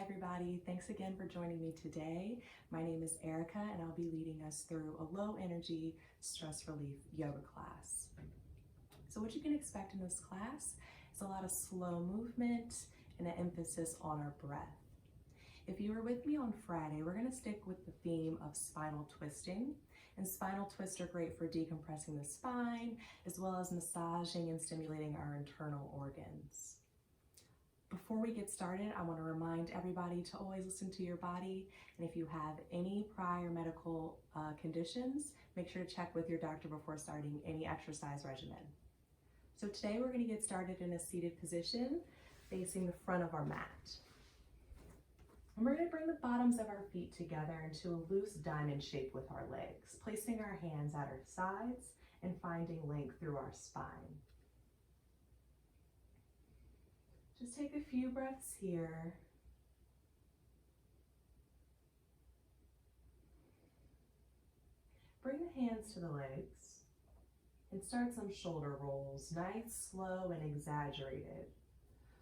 everybody. Thanks again for joining me today. My name is Erica and I'll be leading us through a low energy stress relief yoga class. So what you can expect in this class is a lot of slow movement and an emphasis on our breath. If you were with me on Friday, we're going to stick with the theme of spinal twisting. And spinal twists are great for decompressing the spine as well as massaging and stimulating our internal organs. Before we get started, I want to remind everybody to always listen to your body, and if you have any prior medical conditions, make sure to check with your doctor before starting any exercise regimen. So today we're going to get started in a seated position facing the front of our mat. And we're going to bring the bottoms of our feet together into a loose diamond shape with our legs, placing our hands at our sides and finding length through our spine. Just take a few breaths here. Bring the hands to the legs and start some shoulder rolls, nice, slow, and exaggerated.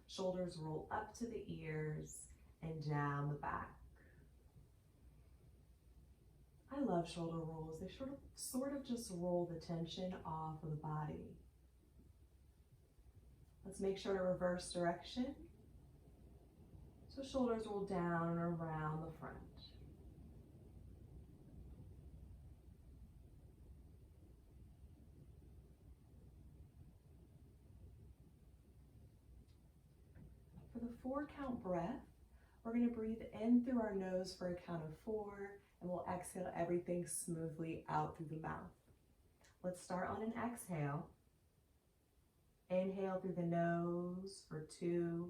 Shoulders roll up to the ears and down the back. I love shoulder rolls. They sort of just roll the tension off of the body. Let's make sure to reverse direction. So shoulders roll down and around the front. For the 4-count breath, we're going to breathe in through our nose for a count of 4, and we'll exhale everything smoothly out through the mouth. Let's start on an exhale. Inhale through the nose for 2,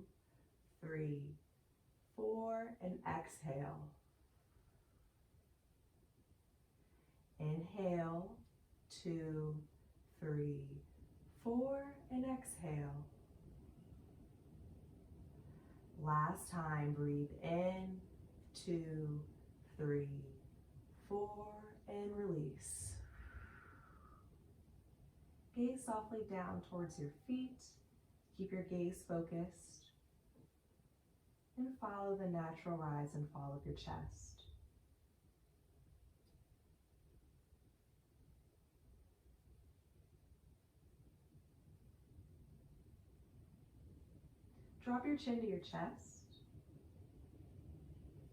3, 4, and exhale. Inhale, 2, 3, 4, and exhale. Last time, breathe in, 2, 3, 4, and release. Gaze softly down towards your feet. Keep your gaze focused. And follow the natural rise and fall of your chest. Drop your chin to your chest.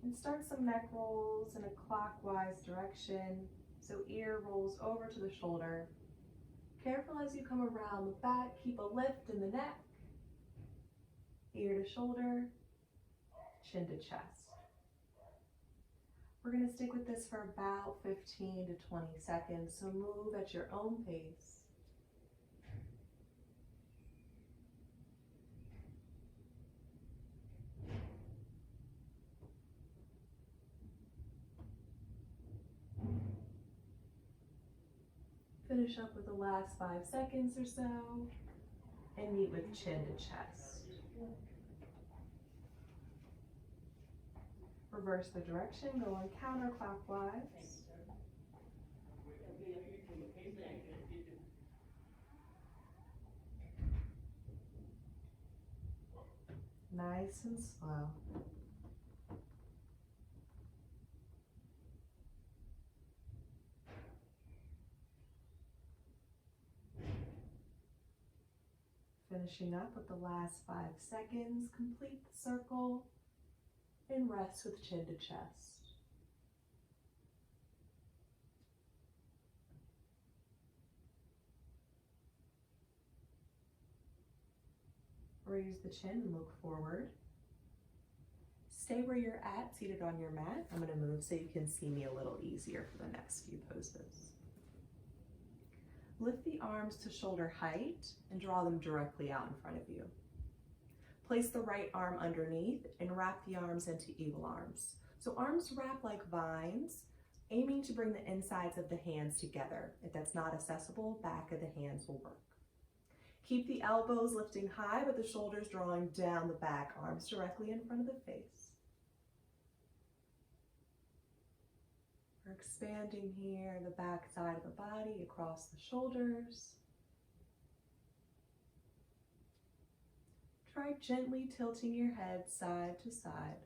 And start some neck rolls in a clockwise direction. So ear rolls over to the shoulder. Careful as you come around the back, keep a lift in the neck, ear to shoulder, chin to chest. We're going to stick with this for about 15 to 20 seconds, so move at your own pace. Finish up with the last 5 seconds or so, and meet with chin to chest. Reverse the direction, going counterclockwise. Nice and slow. Finishing up with the last 5 seconds, complete the circle and rest with chin to chest. Raise the chin and look forward. Stay where you're at, seated on your mat. I'm going to move so you can see me a little easier for the next few poses. Lift the arms to shoulder height and draw them directly out in front of you. Place the right arm underneath and wrap the arms into eagle arms. So arms wrap like vines, aiming to bring the insides of the hands together. If that's not accessible, back of the hands will work. Keep the elbows lifting high, but the shoulders drawing down the back, arms directly in front of the face. We're expanding here, the back side of the body across the shoulders. Try gently tilting your head side to side.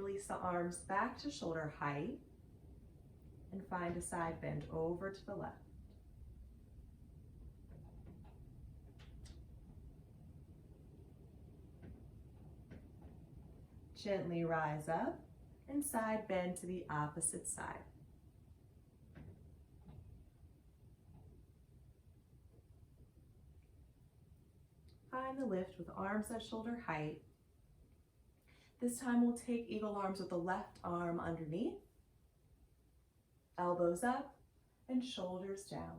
Release the arms back to shoulder height and find a side bend over to the left. Gently rise up and side bend to the opposite side. Find the lift with arms at shoulder height. This time we'll take eagle arms with the left arm underneath, elbows up and shoulders down.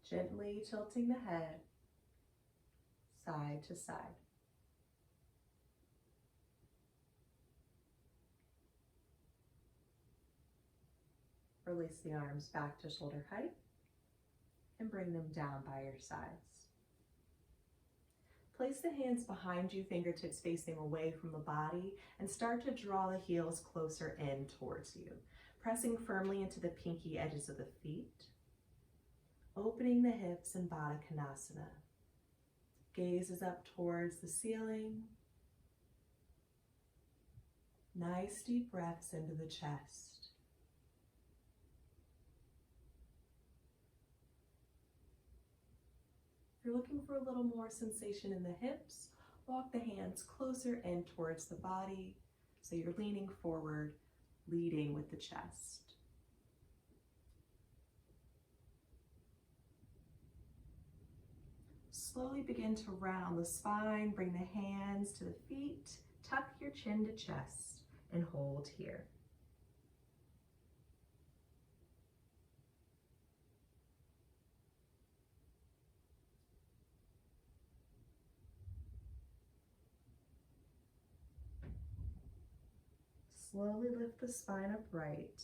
Gently tilting the head side to side. Release the arms back to shoulder height and bring them down by your sides. Place the hands behind you, fingertips facing away from the body, and start to draw the heels closer in towards you, pressing firmly into the pinky edges of the feet, opening the hips in Baddha Konasana. Gaze is up towards the ceiling. Nice deep breaths into the chest. If you're looking for a little more sensation in the hips, walk the hands closer in towards the body so you're leaning forward, leading with the chest. Slowly begin to round the spine, bring the hands to the feet, tuck your chin to chest, and hold here. Slowly lift the spine upright.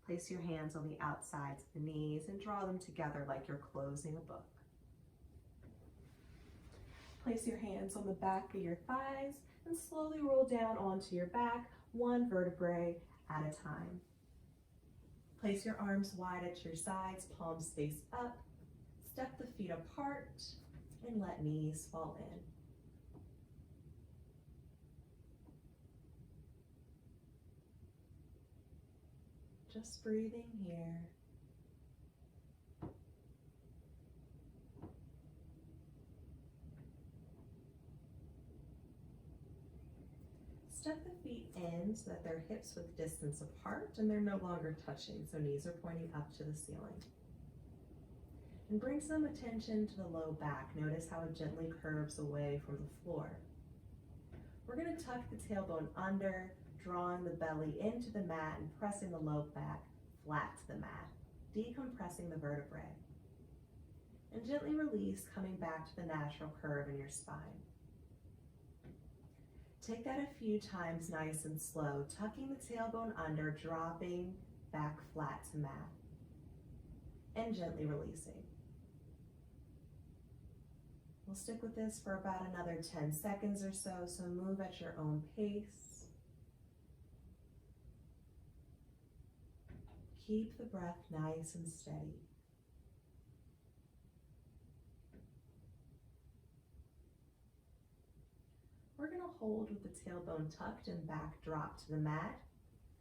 Place your hands on the outsides of the knees and draw them together like you're closing a book. Place your hands on the back of your thighs and slowly roll down onto your back, one vertebrae at a time. Place your arms wide at your sides, palms face up. Step the feet apart and let knees fall in. Just breathing here. Step the feet in so that they're hips width distance apart and they're no longer touching, so knees are pointing up to the ceiling. And bring some attention to the low back. Notice how it gently curves away from the floor. We're going to tuck the tailbone under, drawing the belly into the mat and pressing the low back flat to the mat, decompressing the vertebrae. And gently release, coming back to the natural curve in your spine. Take that a few times nice and slow, tucking the tailbone under, dropping back flat to mat, and gently releasing. We'll stick with this for about another 10 seconds or so, so move at your own pace. Keep the breath nice and steady. We're going to hold with the tailbone tucked and back drop to the mat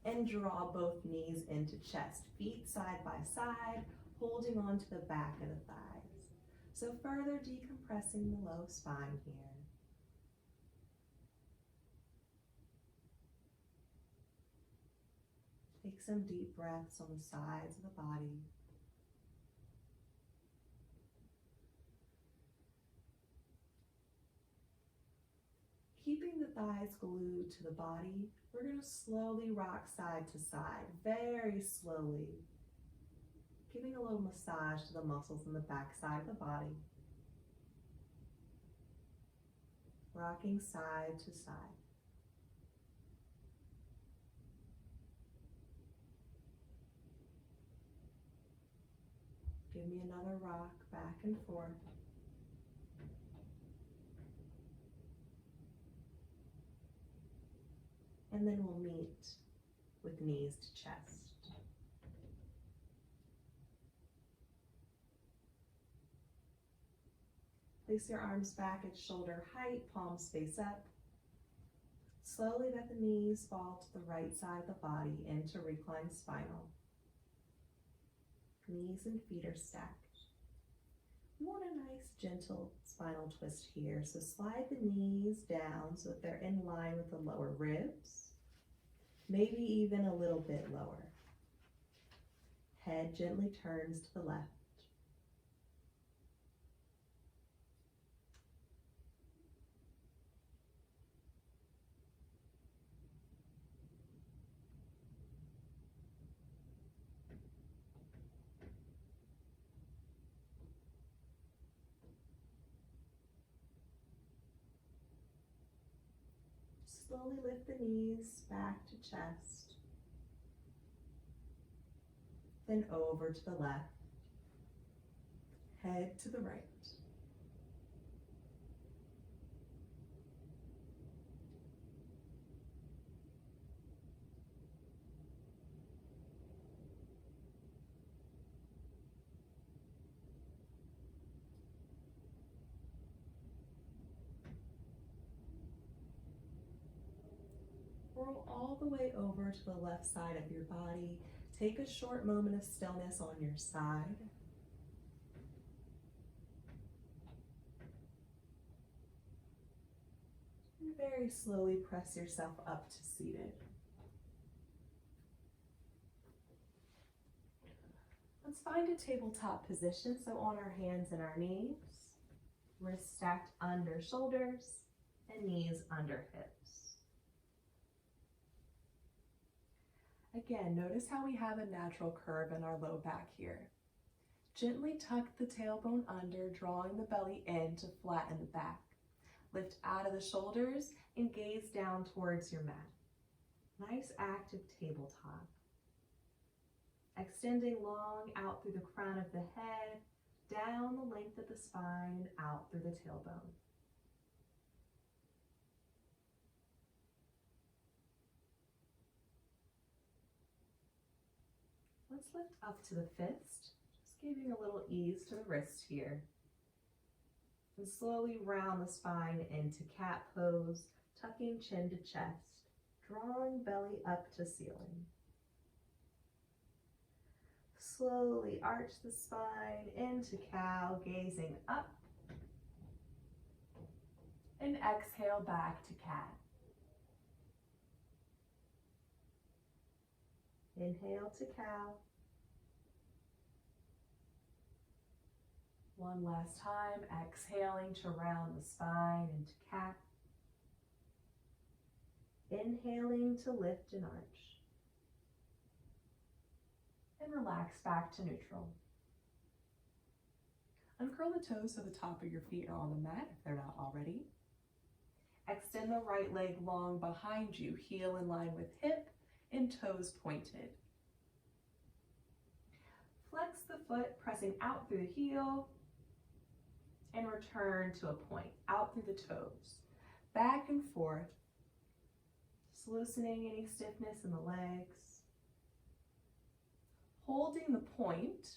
and draw both knees into chest, feet side by side, holding onto the back of the thighs. So further decompressing the low spine here. Take some deep breaths on the sides of the body. Keeping the thighs glued to the body, we're going to slowly rock side to side, very slowly, giving a little massage to the muscles in the back side of the body. Rocking side to side. Give me another rock back and forth. And then we'll meet with knees to chest. Place your arms back at shoulder height, palms face up. Slowly let the knees fall to the right side of the body into reclined spinal. Knees and feet are stacked. We want a nice gentle spinal twist here, so slide the knees down so that they're in line with the lower ribs, maybe even a little bit lower. Head gently turns to the left. Slowly lift the knees back to chest, then over to the left, head to the right. Roll all the way over to the left side of your body. Take a short moment of stillness on your side. And very slowly press yourself up to seated. Let's find a tabletop position, so on our hands and our knees, wrists stacked under shoulders, and knees under hips. Again, notice how we have a natural curve in our low back here. Gently tuck the tailbone under, drawing the belly in to flatten the back. Lift out of the shoulders and gaze down towards your mat. Nice active tabletop. Extending long out through the crown of the head, down the length of the spine, out through the tailbone. Let's lift up to the fist, just giving a little ease to the wrist here. And slowly round the spine into cat pose, tucking chin to chest, drawing belly up to ceiling. Slowly arch the spine into cow, gazing up. And exhale back to cat. Inhale to cow. One last time, exhaling to round the spine into cat. Inhaling to lift and arch. And relax back to neutral. Uncurl the toes so the top of your feet are on the mat if they're not already. Extend the right leg long behind you, heel in line with hip and toes pointed. Flex the foot, pressing out through the heel, and return to a point, out through the toes. Back and forth, just loosening any stiffness in the legs. Holding the point,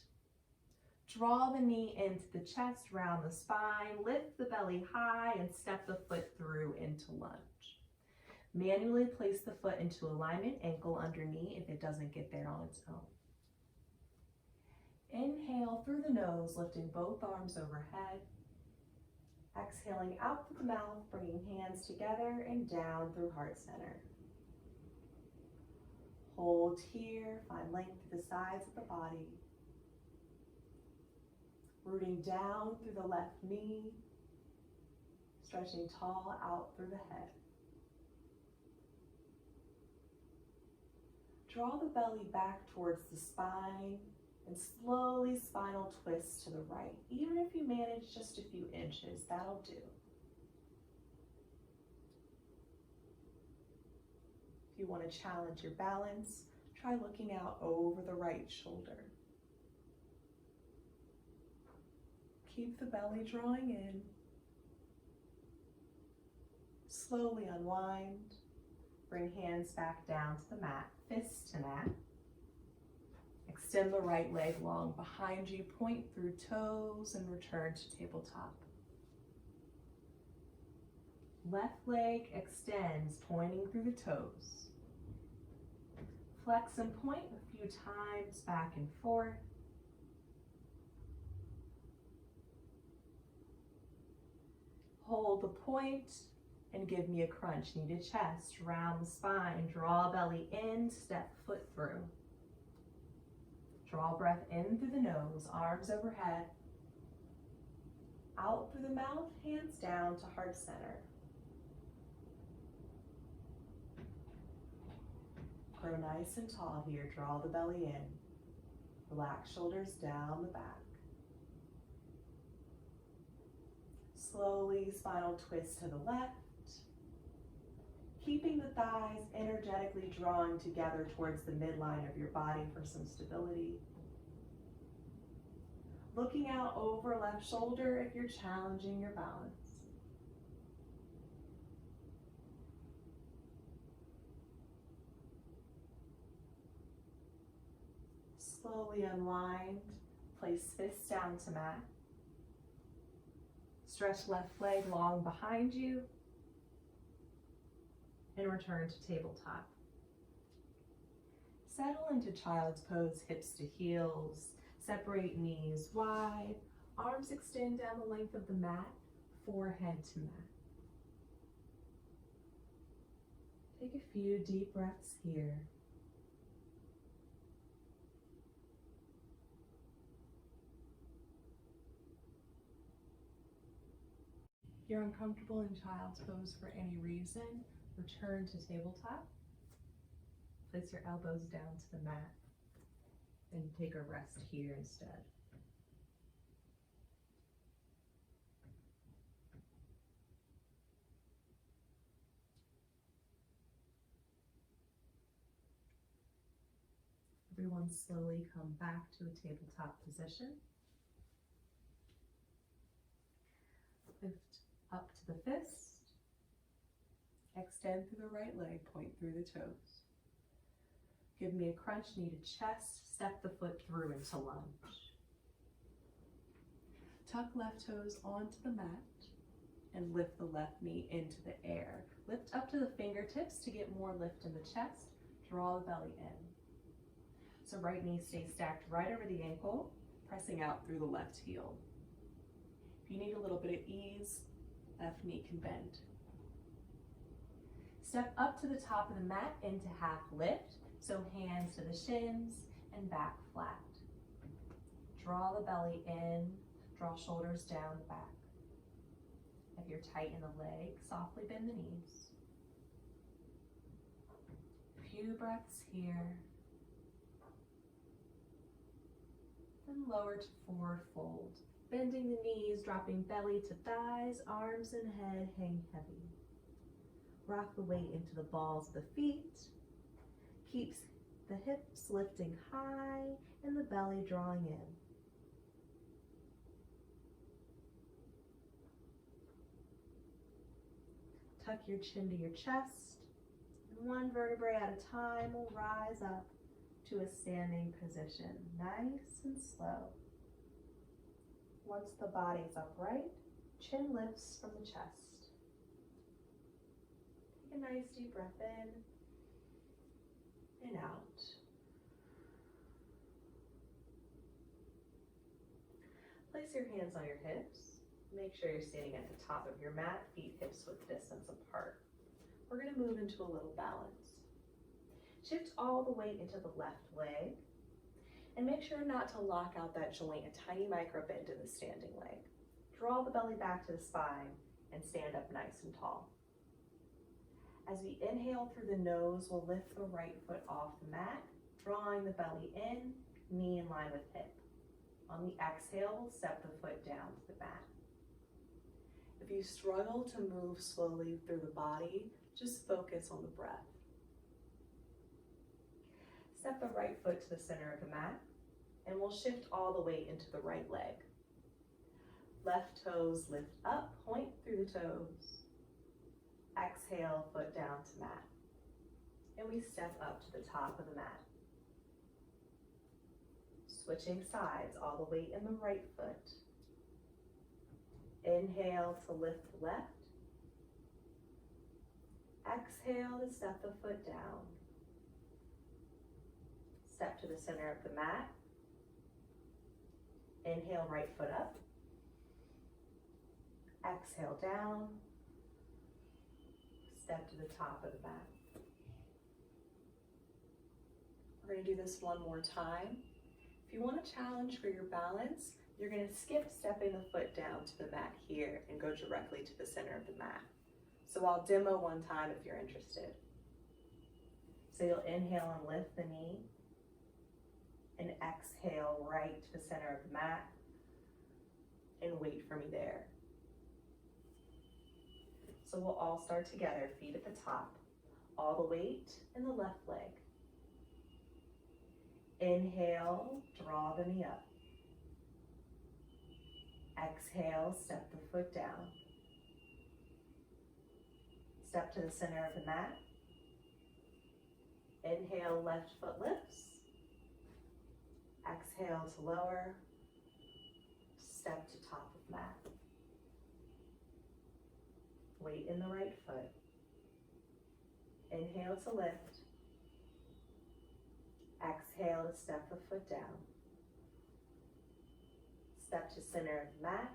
draw the knee into the chest, round the spine, lift the belly high, and step the foot through into lunge. Manually place the foot into alignment, ankle under knee if it doesn't get there on its own. Inhale through the nose, lifting both arms overhead. Exhaling out through the mouth, bringing hands together and down through heart center. Hold here, find length through the sides of the body. Rooting down through the left knee, stretching tall out through the head. Draw the belly back towards the spine and slowly spinal twist to the right. Even if you manage just a few inches, that'll do. If you want to challenge your balance, try looking out over the right shoulder. Keep the belly drawing in. Slowly unwind. Bring hands back down to the mat, fist to mat. Extend the right leg long behind you, point through toes, and return to tabletop. Left leg extends, pointing through the toes. Flex and point a few times, back and forth. Hold the point and give me a crunch. Knee to chest, round the spine, draw belly in, step foot through. Draw breath in through the nose, arms overhead. Out through the mouth, hands down to heart center. Grow nice and tall here, draw the belly in. Relax shoulders down the back. Slowly, spinal twist to the left. Keeping the thighs energetically drawing together towards the midline of your body for some stability. Looking out over left shoulder if you're challenging your balance. Slowly unwind, place fists down to mat. Stretch left leg long behind you and return to tabletop. Settle into child's pose, hips to heels. Separate knees wide, arms extend down the length of the mat, forehead to mat. Take a few deep breaths here. If you're uncomfortable in child's pose for any reason, return to tabletop. Place your elbows down to the mat and take a rest here instead. Everyone slowly come back to a tabletop position. Lift up to the fist. Extend through the right leg, point through the toes. Give me a crunch, knee to chest, step the foot through into lunge. Tuck left toes onto the mat and lift the left knee into the air. Lift up to the fingertips to get more lift in the chest. Draw the belly in. So right knee stays stacked right over the ankle, pressing out through the left heel. If you need a little bit of ease, left knee can bend. Step up to the top of the mat into half lift. So hands to the shins and back flat. Draw the belly in, draw shoulders down the back. If you're tight in the leg, softly bend the knees. A few breaths here. Then lower to forward fold. Bending the knees, dropping belly to thighs, arms and head hang heavy. Rock the weight into the balls of the feet. Keeps the hips lifting high and the belly drawing in. Tuck your chin to your chest. One vertebrae at a time will rise up to a standing position, nice and slow. Once the body's upright, chin lifts from the chest. Take a nice deep breath in and out. Place your hands on your hips. Make sure you're standing at the top of your mat, feet hips width distance apart. We're going to move into a little balance. Shift all the weight into the left leg and make sure not to lock out that joint, a tiny micro bend in the standing leg. Draw the belly back to the spine and stand up nice and tall. As we inhale through the nose, we'll lift the right foot off the mat, drawing the belly in, knee in line with hip. On the exhale, we'll step the foot down to the mat. If you struggle to move slowly through the body, just focus on the breath. Step the right foot to the center of the mat, and we'll shift all the weight into the right leg. Left toes lift up, point through the toes. Exhale, foot down to mat. And we step up to the top of the mat. Switching sides, all the weight in the right foot. Inhale to lift the left. Exhale to step the foot down. Step to the center of the mat. Inhale, right foot up. Exhale, down. Step to the top of the mat. We're going to do this one more time. If you want a challenge for your balance, you're going to skip stepping the foot down to the mat here and go directly to the center of the mat. So I'll demo one time if you're interested. So you'll inhale and lift the knee, and exhale right to the center of the mat, and wait for me there. So we'll all start together, feet at the top, all the weight in the left leg. Inhale, draw the knee up. Exhale, step the foot down. Step to the center of the mat. Inhale, left foot lifts. Exhale to lower. Step to top of mat. Weight in the right foot. Inhale to lift. Exhale to step the foot down. Step to center of the mat.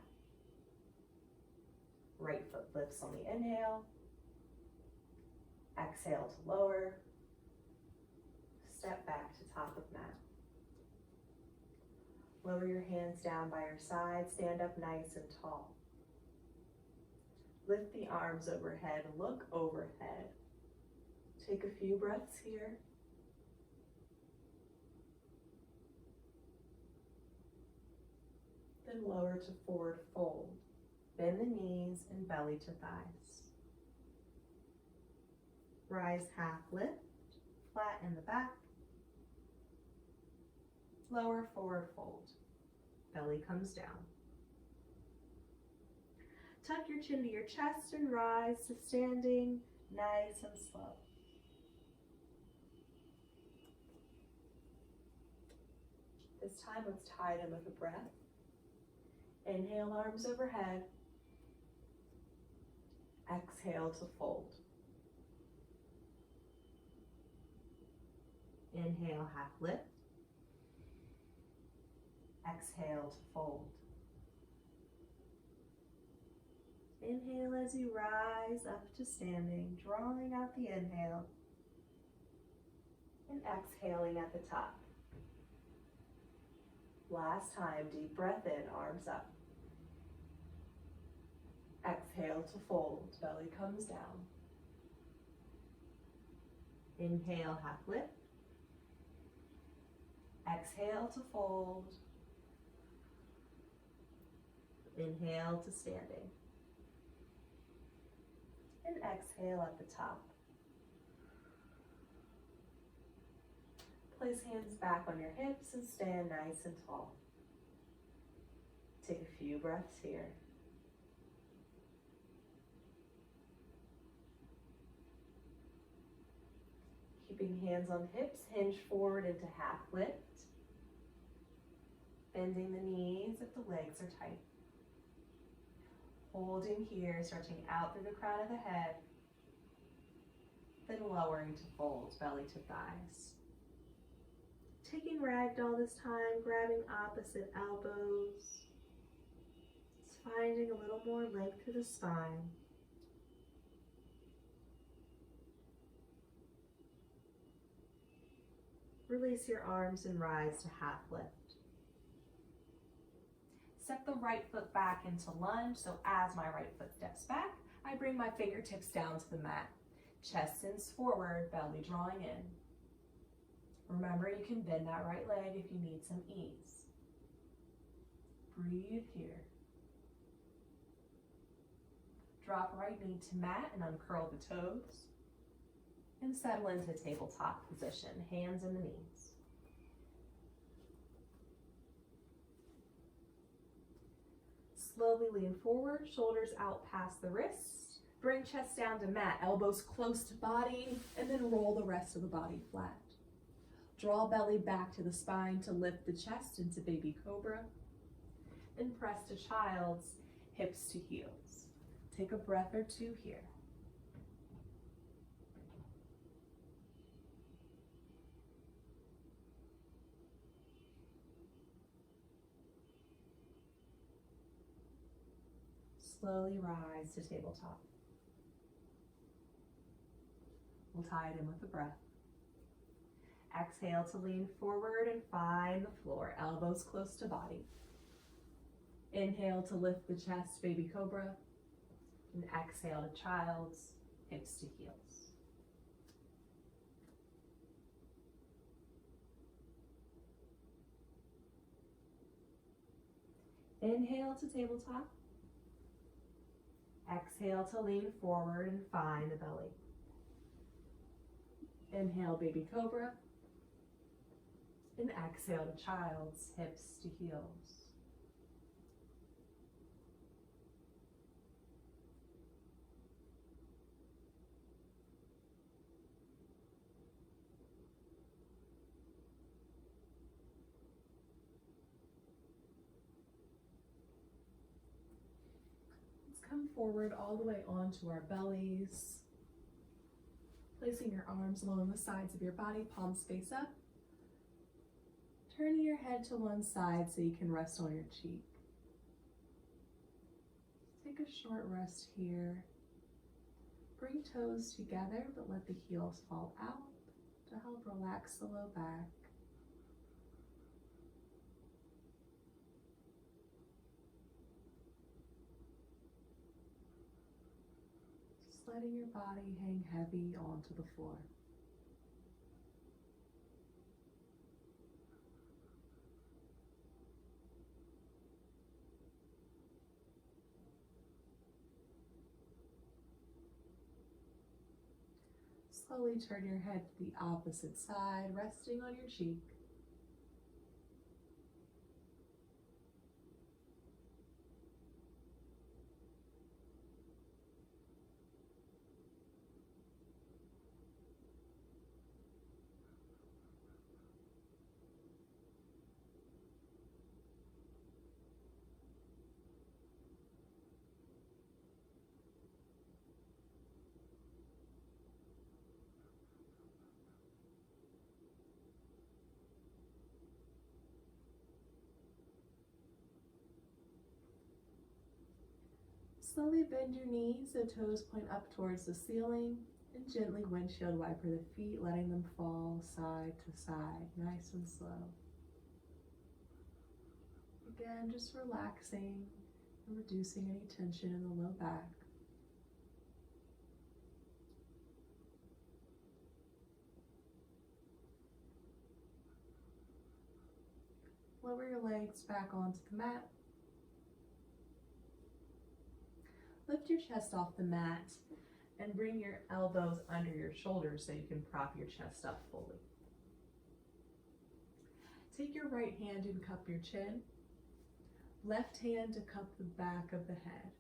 Right foot lifts on the inhale. Exhale to lower. Step back to top of mat. Lower your hands down by your side. Stand up nice and tall. Lift the arms overhead. Look overhead. Take a few breaths here. Then lower to forward fold. Bend the knees and belly to thighs. Rise half lift, flatten the back. Lower forward fold. Belly comes down. Tuck your chin to your chest and rise to standing, nice and slow. This time let's tie them with a breath. Inhale, arms overhead. Exhale to fold. Inhale, half lift. Exhale to fold. Inhale as you rise up to standing, drawing out the inhale. And exhaling at the top. Last time, deep breath in, arms up. Exhale to fold, belly comes down. Inhale, half lift. Exhale to fold. Inhale to standing. And exhale at the top. Place hands back on your hips and stand nice and tall. Take a few breaths here. Keeping hands on hips, hinge forward into half lift. Bending the knees if the legs are tight. Holding here, stretching out through the crown of the head. Then lowering to fold, belly to thighs. Taking ragdoll this time, grabbing opposite elbows. Just finding a little more length through the spine. Release your arms and rise to half lift. Step the right foot back into lunge, so as my right foot steps back, I bring my fingertips down to the mat. Chest sends forward, belly drawing in. Remember, you can bend that right leg if you need some ease. Breathe here. Drop right knee to mat and uncurl the toes. And settle into tabletop position, hands in the knees. Slowly lean forward, shoulders out past the wrists. Bring chest down to mat, elbows close to body, and then roll the rest of the body flat. Draw belly back to the spine to lift the chest into baby cobra. And press to child's, hips to heels. Take a breath or two here. slowly rise to tabletop. We'll tie it in with a breath. Exhale to lean forward and find the floor, elbows close to body. Inhale to lift the chest, baby cobra. And exhale to child's, hips to heels. Inhale to tabletop. Exhale to lean forward and find the belly. Inhale, baby cobra. And exhale to child's, hips to heels. Come forward all the way onto our bellies, placing your arms along the sides of your body, palms face up, turning your head to one side so you can rest on your cheek. Take a short rest here. Bring toes together, but let the heels fall out to help relax the low back. Letting your body hang heavy onto the floor. Slowly turn your head to the opposite side, resting on your cheek. Slowly bend your knees so toes point up towards the ceiling, and gently windshield wiper the feet, letting them fall side to side, nice and slow. Again, just relaxing and reducing any tension in the low back. Lower your legs back onto the mat. Lift your chest off the mat and bring your elbows under your shoulders so you can prop your chest up fully. Take your right hand and cup your chin. Left hand to cup the back of the head.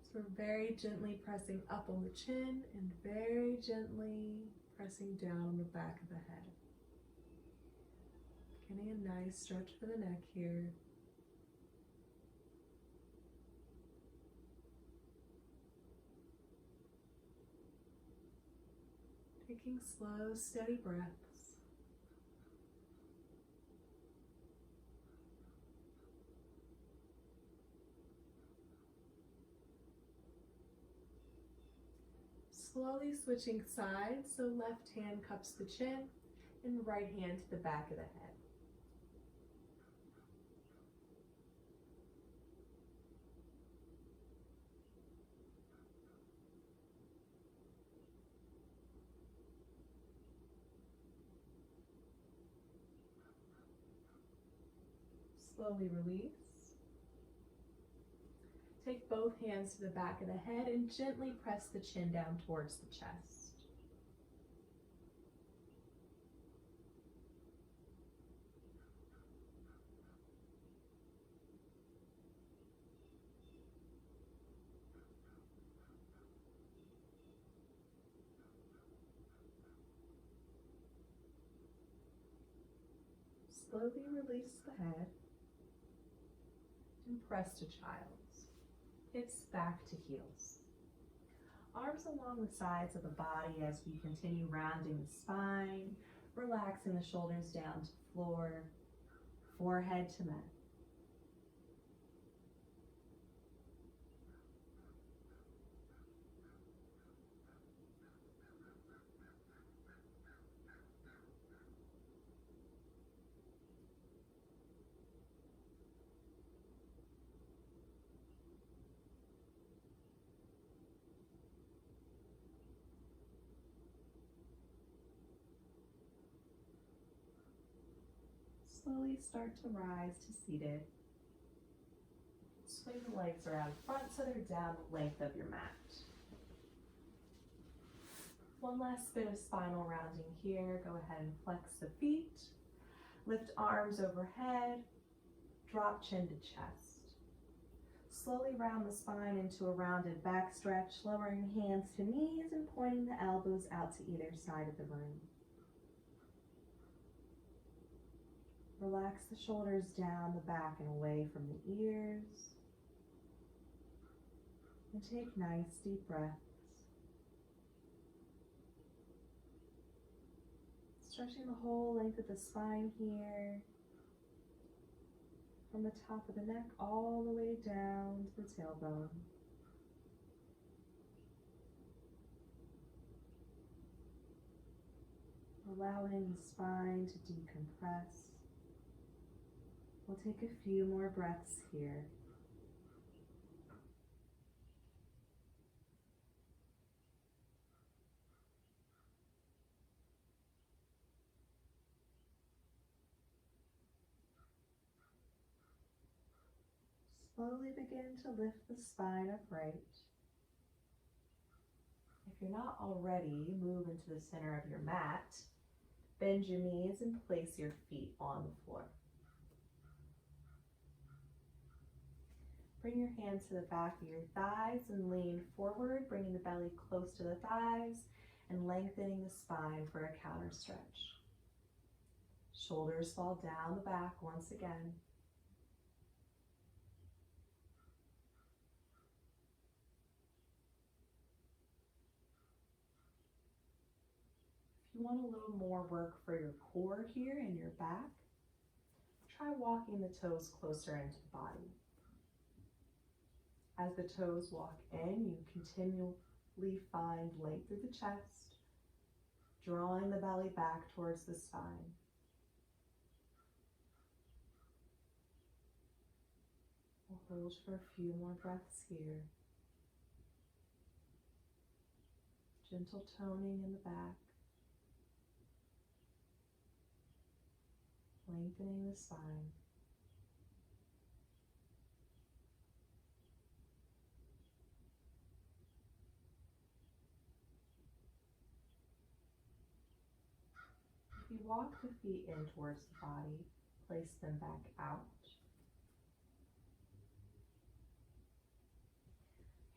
So we're very gently pressing up on the chin and very gently pressing down on the back of the head. Getting a nice stretch for the neck here. Taking slow, steady breaths. Slowly switching sides, so left hand cups the chin and right hand to the back of the head. Slowly release. Take both hands to the back of the head and gently press the chin down towards the chest. Slowly release the head and press to child's. Hips back to heels. Arms along the sides of the body as we continue rounding the spine, relaxing the shoulders down to the floor, forehead to mat. slowly start to rise to seated. Swing the legs around front so they're down the length of your mat. One last bit of spinal rounding here. Go ahead and flex the feet. Lift arms overhead. Drop chin to chest. Slowly round the spine into a rounded back stretch, lowering hands to knees and pointing the elbows out to either side of the room. Relax the shoulders down the back and away from the ears. And take nice deep breaths. Stretching the whole length of the spine here. From the top of the neck all the way down to the tailbone. Allowing the spine to decompress. We'll take a few more breaths here. Slowly begin to lift the spine upright. If you're not already, move into the center of your mat. Bend your knees and place your feet on the floor. Bring your hands to the back of your thighs and lean forward, bringing the belly close to the thighs and lengthening the spine for a counter stretch. Shoulders fall down the back once again. If you want a little more work for your core here in your back, try walking the toes closer into the body. As the toes walk in, you continually find length through the chest, drawing the belly back towards the spine. We'll hold for a few more breaths here. Gentle toning in the back. Lengthening the spine. If you walk the feet in towards the body, place them back out.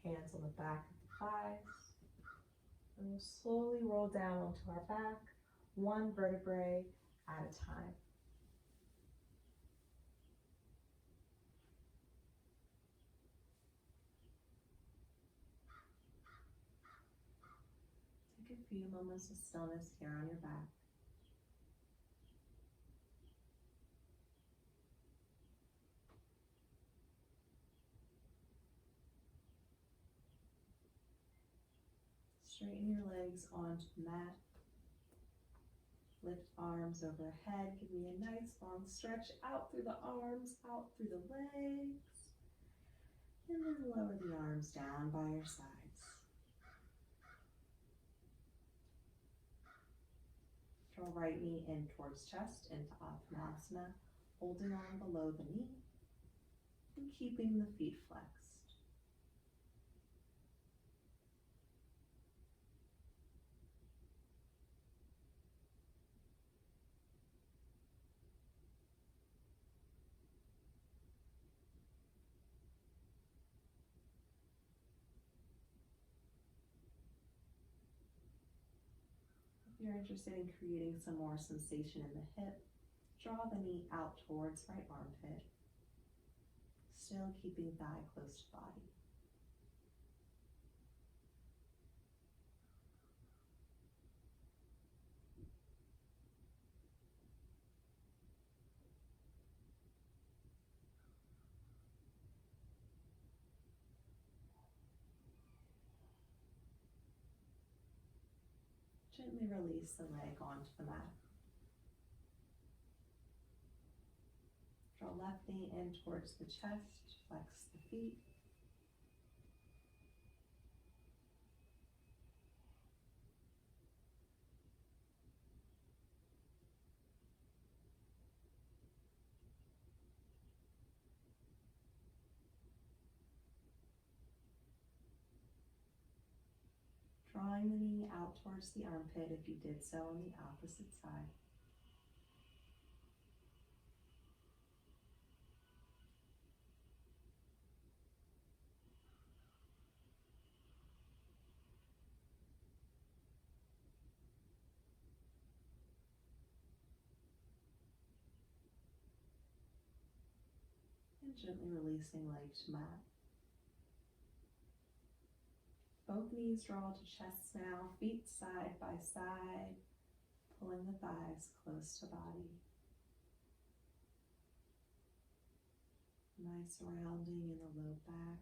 Hands on the back of the thighs. And we'll slowly roll down onto our back, one vertebrae at a time. Take a few moments of stillness here on your back. Straighten your legs onto the mat. Lift arms overhead. Give me a nice long stretch out through the arms, out through the legs. And then lower the arms down by your sides. Draw right knee in towards chest into Uttanasana, holding on below the knee and keeping the feet flexed. If you're interested in creating some more sensation in the hip, draw the knee out towards right armpit, still keeping thigh close to body. Gently release the leg onto the mat. Draw left knee in towards the chest, flex the feet. drawing the knee out towards the armpit if you did so on the opposite side. And gently releasing leg to mat. Both knees draw to chest now, feet side by side, pulling the thighs close to body. Nice rounding in the low back.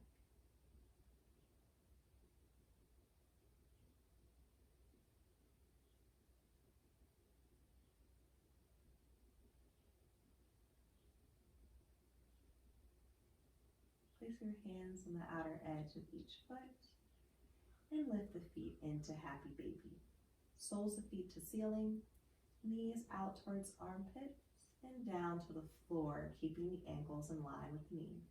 Place your hands on the outer edge of each foot and lift the feet into happy baby. Soles of feet to ceiling, knees out towards armpits and down to the floor, keeping the ankles in line with the knees.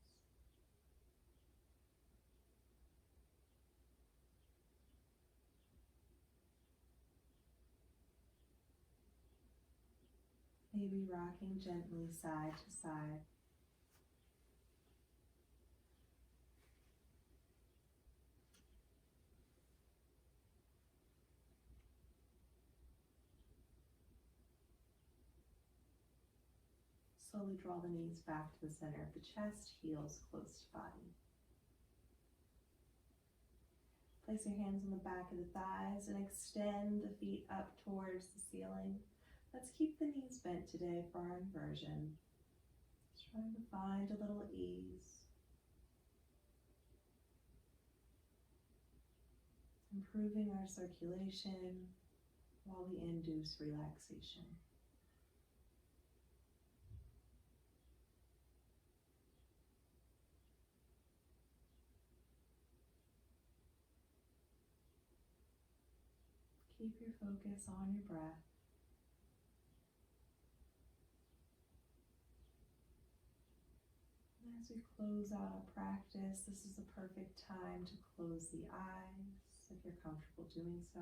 Maybe rocking gently side to side. Slowly draw the knees back to the center of the chest, heels close to body. Place your hands on the back of the thighs and extend the feet up towards the ceiling. Let's keep the knees bent today for our inversion. Just trying to find a little ease. Improving our circulation while we induce relaxation. Keep your focus on your breath. And as we close out our practice, this is the perfect time to close the eyes if you're comfortable doing so.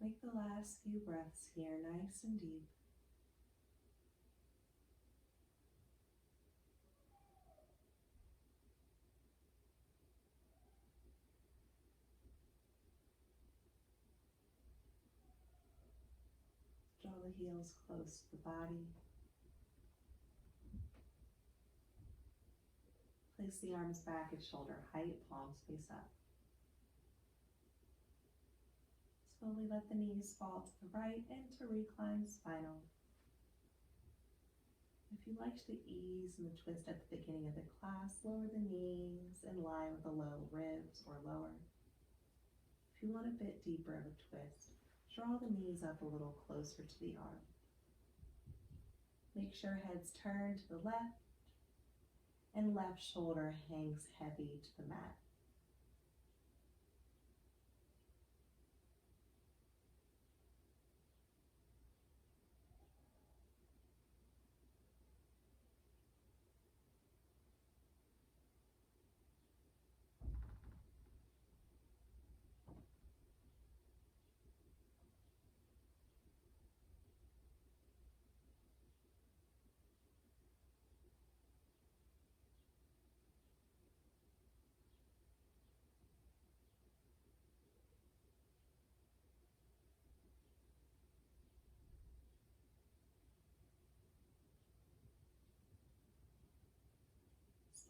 Make the last few breaths here nice and deep. Draw the heels close to the body. Place the arms back at shoulder height, palms face up. Slowly let the knees fall to the right and to recline spinal. If you liked the ease and the twist at the beginning of the class, lower the knees in line with the low ribs or lower. If you want a bit deeper of a twist, draw the knees up a little closer to the arm. Make sure heads turn to the left and left shoulder hangs heavy to the mat.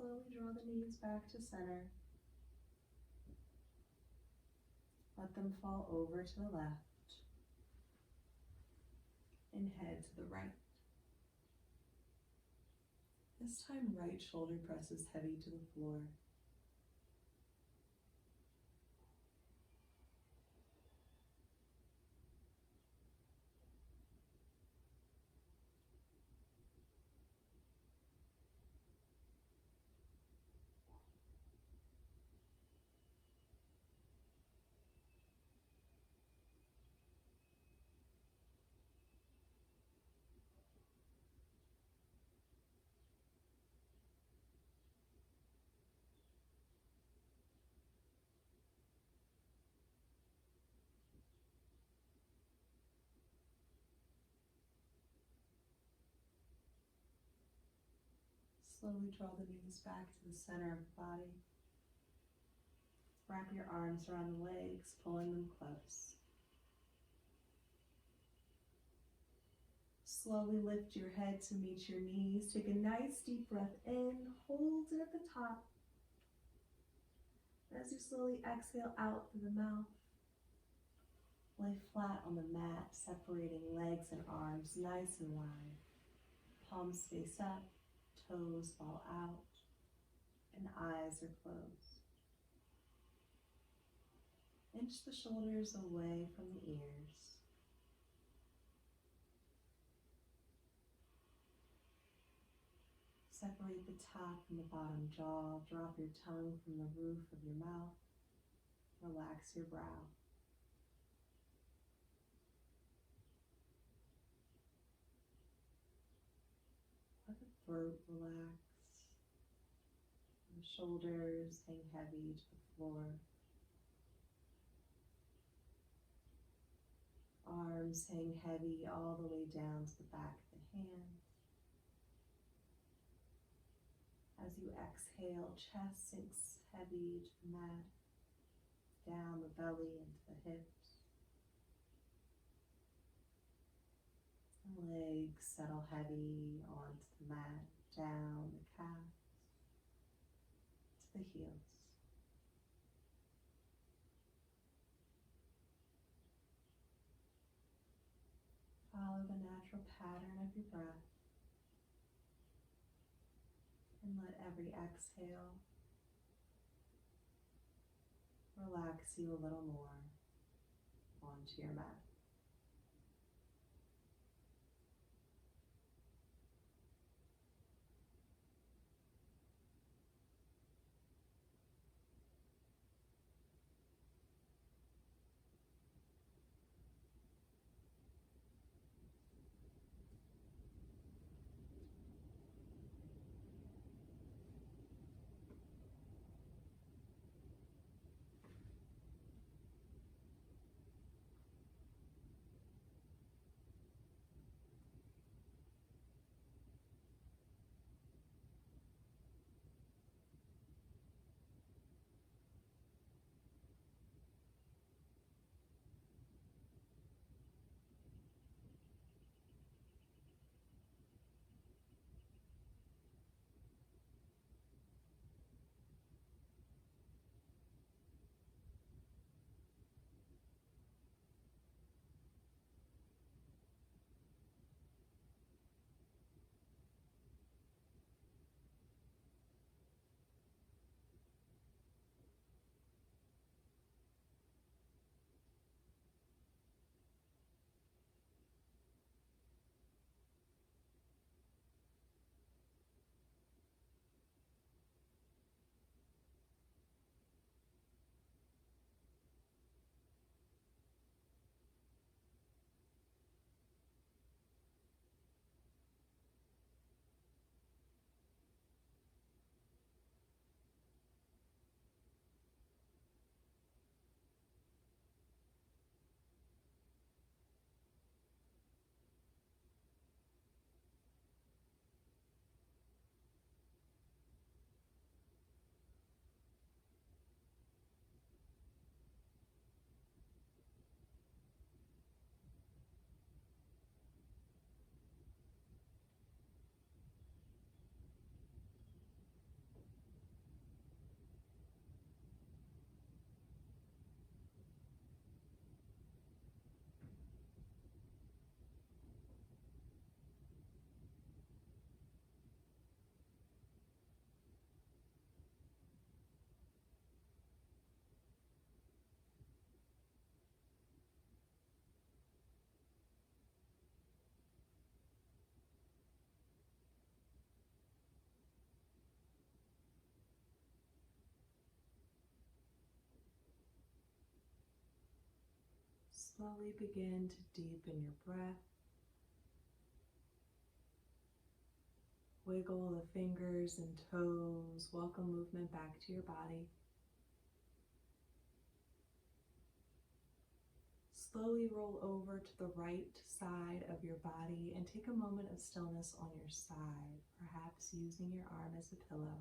Slowly draw the knees back to center. Let them fall over to the left and head to the right. This time, right shoulder presses heavy to the floor. Slowly draw the knees back to the center of the body. Wrap your arms around the legs, pulling them close. Slowly lift your head to meet your knees. Take a nice deep breath in, hold it at the top. As you slowly exhale out through the mouth, lay flat on the mat, separating legs and arms nice and wide. Palms face up, toes fall out, and eyes are closed. Inch the shoulders away from the ears. Separate the top and the bottom jaw. Drop your tongue from the roof of your mouth. Relax your brow. Let the throat relax. The shoulders hang heavy to the floor. Arms hang heavy all the way down to the back of the hands. As you exhale, chest sinks heavy to the mat, down the belly into the hips. And legs settle heavy onto the mat, down the calves to the heels. Follow the natural pattern of your breath. And let every exhale relax you a little more onto your mat. Slowly begin to deepen your breath. Wiggle the fingers and toes. Welcome movement back to your body. Slowly roll over to the right side of your body and take a moment of stillness on your side, perhaps using your arm as a pillow.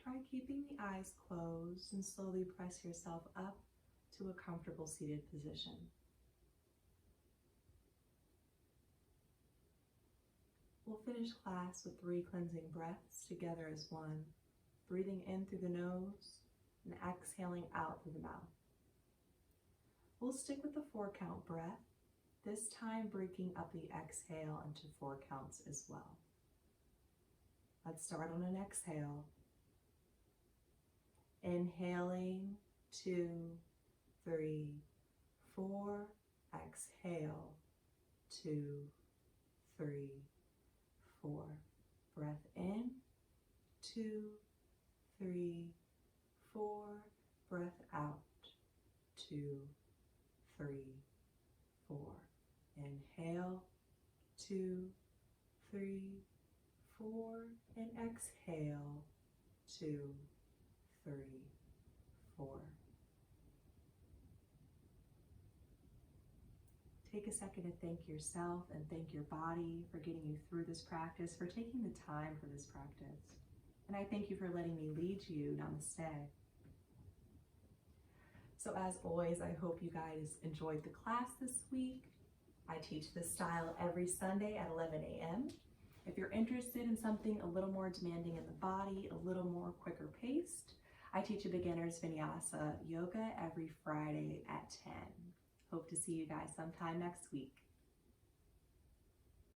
Try keeping the eyes closed and slowly press yourself up to a comfortable seated position. We'll finish class with 3 cleansing breaths together as one, breathing in through the nose and exhaling out through the mouth. We'll stick with the 4-count breath, this time breaking up the exhale into 4 counts as well. Let's start on an exhale. Inhaling, 2, 3, 4. Exhale, 2, 3, 4. Breath in, 2, 3, 4. Breath out, 2, 3, 4. Inhale, 2, 3, 4. And exhale, 2, 3, 4. Take a second to thank yourself and thank your body for getting you through this practice, for taking the time for this practice. And I thank you for letting me lead you. Namaste. So as always, I hope you guys enjoyed the class this week. I teach this style every Sunday at 11 a.m. If you're interested in something a little more demanding in the body, a little more quicker paced, I teach a beginner's vinyasa yoga every Friday at 10. Hope to see you guys sometime next week.